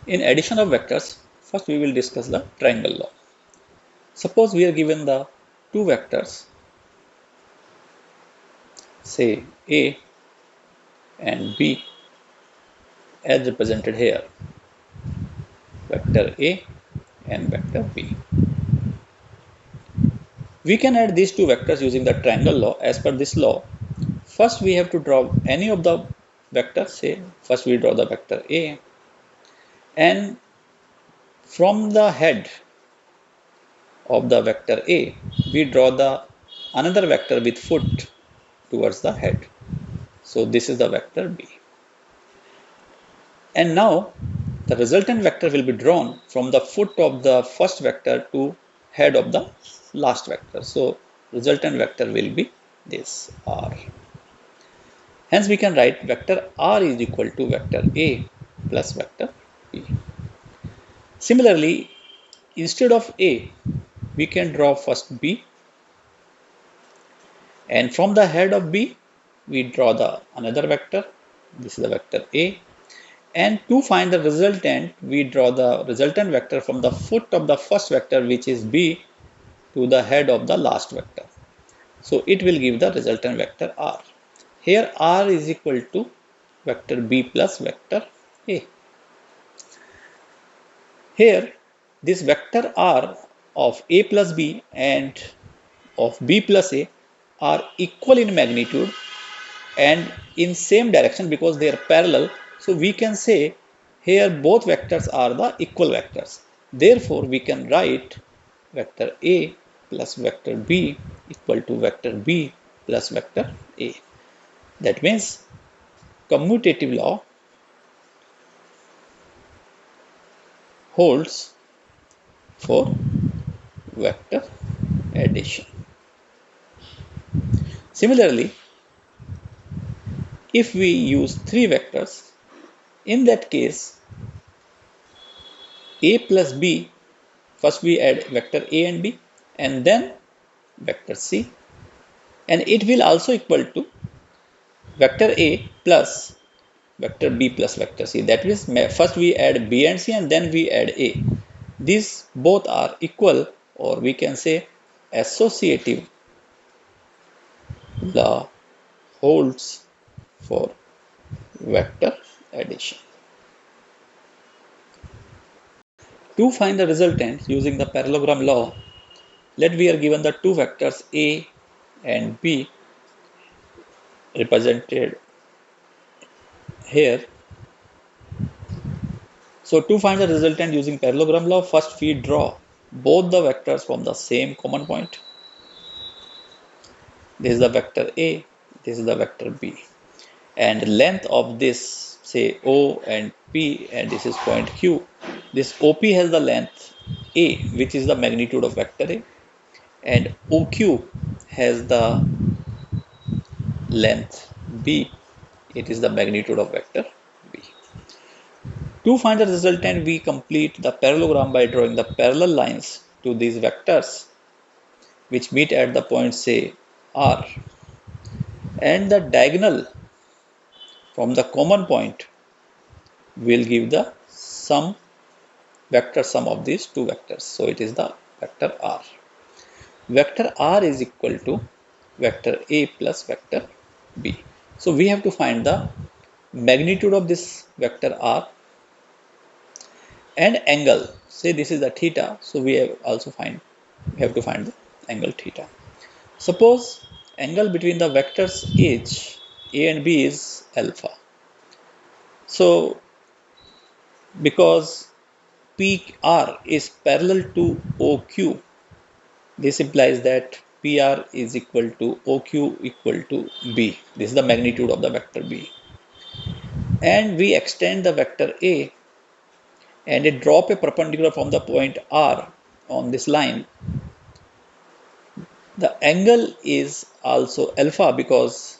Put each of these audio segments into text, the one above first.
In addition of vectors, first we will discuss the triangle law. Suppose we are given the two vectors, say A and B, as represented here, vector A and vector B. We can add these two vectors using the triangle law. As per this law, first we have to draw any of the vectors. Say first we draw the vector A, and from the head of the vector A, we draw the another vector with foot towards the head. So this is the vector B. And now the resultant vector will be drawn from the foot of the first vector to head of the last vector. So resultant vector will be this R. Hence we can write vector R is equal to vector A plus vector B. Similarly, instead of A, we can draw first B, and from the head of B, we draw the another vector. This is the vector A. And to find the resultant, we draw the resultant vector from the foot of the first vector, which is B, to the head of the last vector. So it will give the resultant vector R. Here R is equal to vector B plus vector A. Here this vector R of A plus B and of B plus A are equal in magnitude and in same direction because they are parallel. So we can say here both vectors are the equal vectors. Therefore, we can write vector A plus vector B equal to vector B plus vector A. That means commutative law holds for vector addition. Similarly, if we use three vectors, in that case, A plus B, first we add vector A and B and then vector C, and it will also equal to vector A plus vector B plus vector C. That means first we add B and C and then we add A. These both are equal, or we can say associative law holds for vector addition. To find the resultant using the parallelogram law, let we are given the two vectors A and B represented here. So to find the resultant using parallelogram law, first we draw both the vectors from the same common point. This is the vector A, this is the vector B, and length of this, say O and P, and this is point Q. This OP has the length A, which is the magnitude of vector A, and OQ has the length B, it is the magnitude of vector B. To find the resultant, we complete the parallelogram by drawing the parallel lines to these vectors which meet at the point, say R, and the diagonal from the common point will give the vector sum of these two vectors. So it is the vector R. Vector R is equal to vector A plus vector B. So we have to find the magnitude of this vector R and angle. Say this is the theta, so we have to find the angle theta. Suppose angle between the vectors H, A and B is alpha. So because PR is parallel to OQ, this implies that PR is equal to OQ equal to B. This is the magnitude of the vector B. And we extend the vector A and it drop a perpendicular from the point R on this line. The angle is also alpha because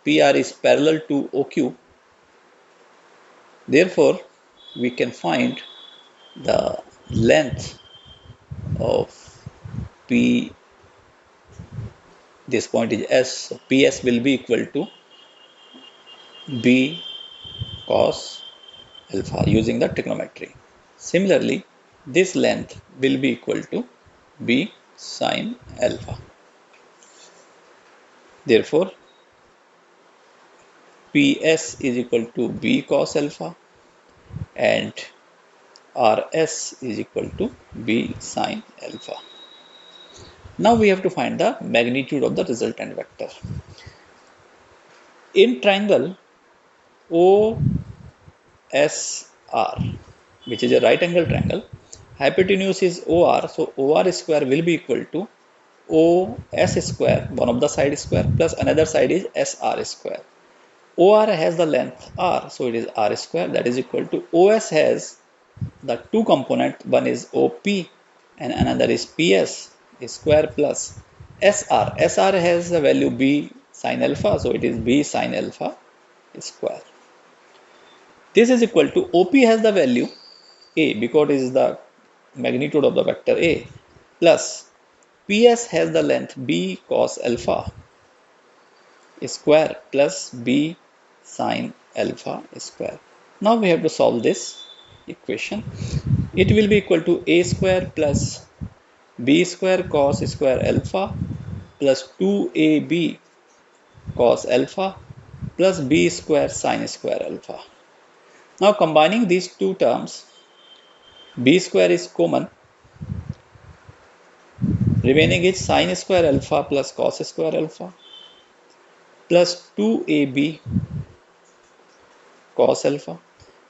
PR is parallel to OQ. Therefore, we can find the length of P, this point is S, so PS will be equal to B cos alpha using the trigonometry. Similarly, this length will be equal to b sine alpha. Therefore, ps is equal to b cos alpha and rs is equal to b sine alpha. Now we have to find the magnitude of the resultant vector. In triangle OSR, which is a right angle triangle, hypotenuse is OR, so OR square will be equal to OS square, one of the side square, plus another side is SR square. OR has the length R, so it is R square, that is equal to OS has the two component, one is OP and another is PS square plus SR. SR has the value B sine alpha, so it is B sine alpha square. This is equal to OP has the value A because it is the magnitude of the vector A plus PS has the length B cos alpha square plus B sine alpha square. Now we have to solve this equation. It will be equal to A square plus B square cos square alpha plus 2AB cos alpha plus B square sine square alpha. Now combining these two terms, B square is common, remaining is sine square alpha plus cos square alpha plus 2AB cos alpha.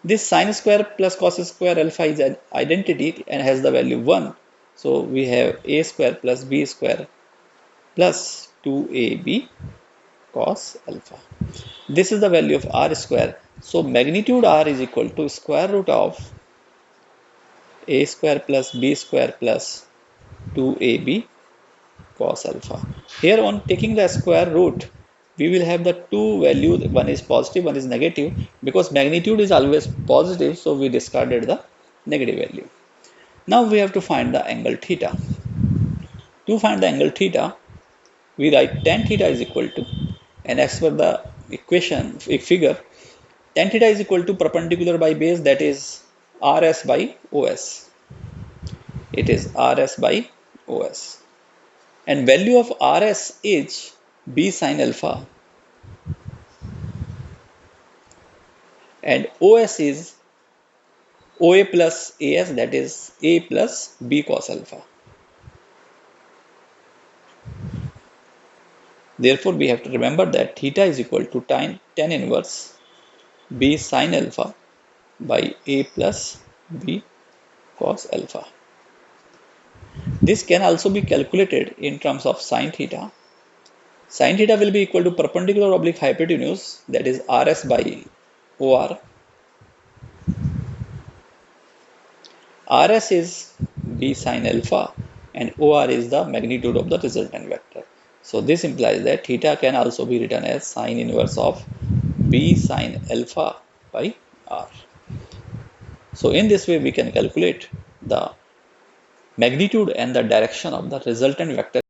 This sine square plus cos square alpha is an identity and has the value 1. So we have A square plus B square plus 2AB cos alpha. This is the value of R square. So magnitude R is equal to square root of A square plus B square plus 2AB cos alpha. Here on taking the square root, we will have the two values, one is positive, one is negative. Because magnitude is always positive, so we discarded the negative value. Now we have to find the angle theta. To find the angle theta, we write tan theta is equal to, and as per the equation figure, tan theta is equal to perpendicular by base, that is RS by OS. It is RS by OS. And value of RS is B sine alpha and OS is OA plus AS, that is A plus B cos alpha. Therefore, we have to remember that theta is equal to tan inverse B sine alpha by A plus B cos alpha. This can also be calculated in terms of sine theta. Sine theta will be equal to perpendicular oblique hypotenuse, that is RS by OR. RS is B sine alpha and OR is the magnitude of the resultant vector. So this implies that theta can also be written as sine inverse of B sine alpha by R. So in this way we can calculate the magnitude and the direction of the resultant vector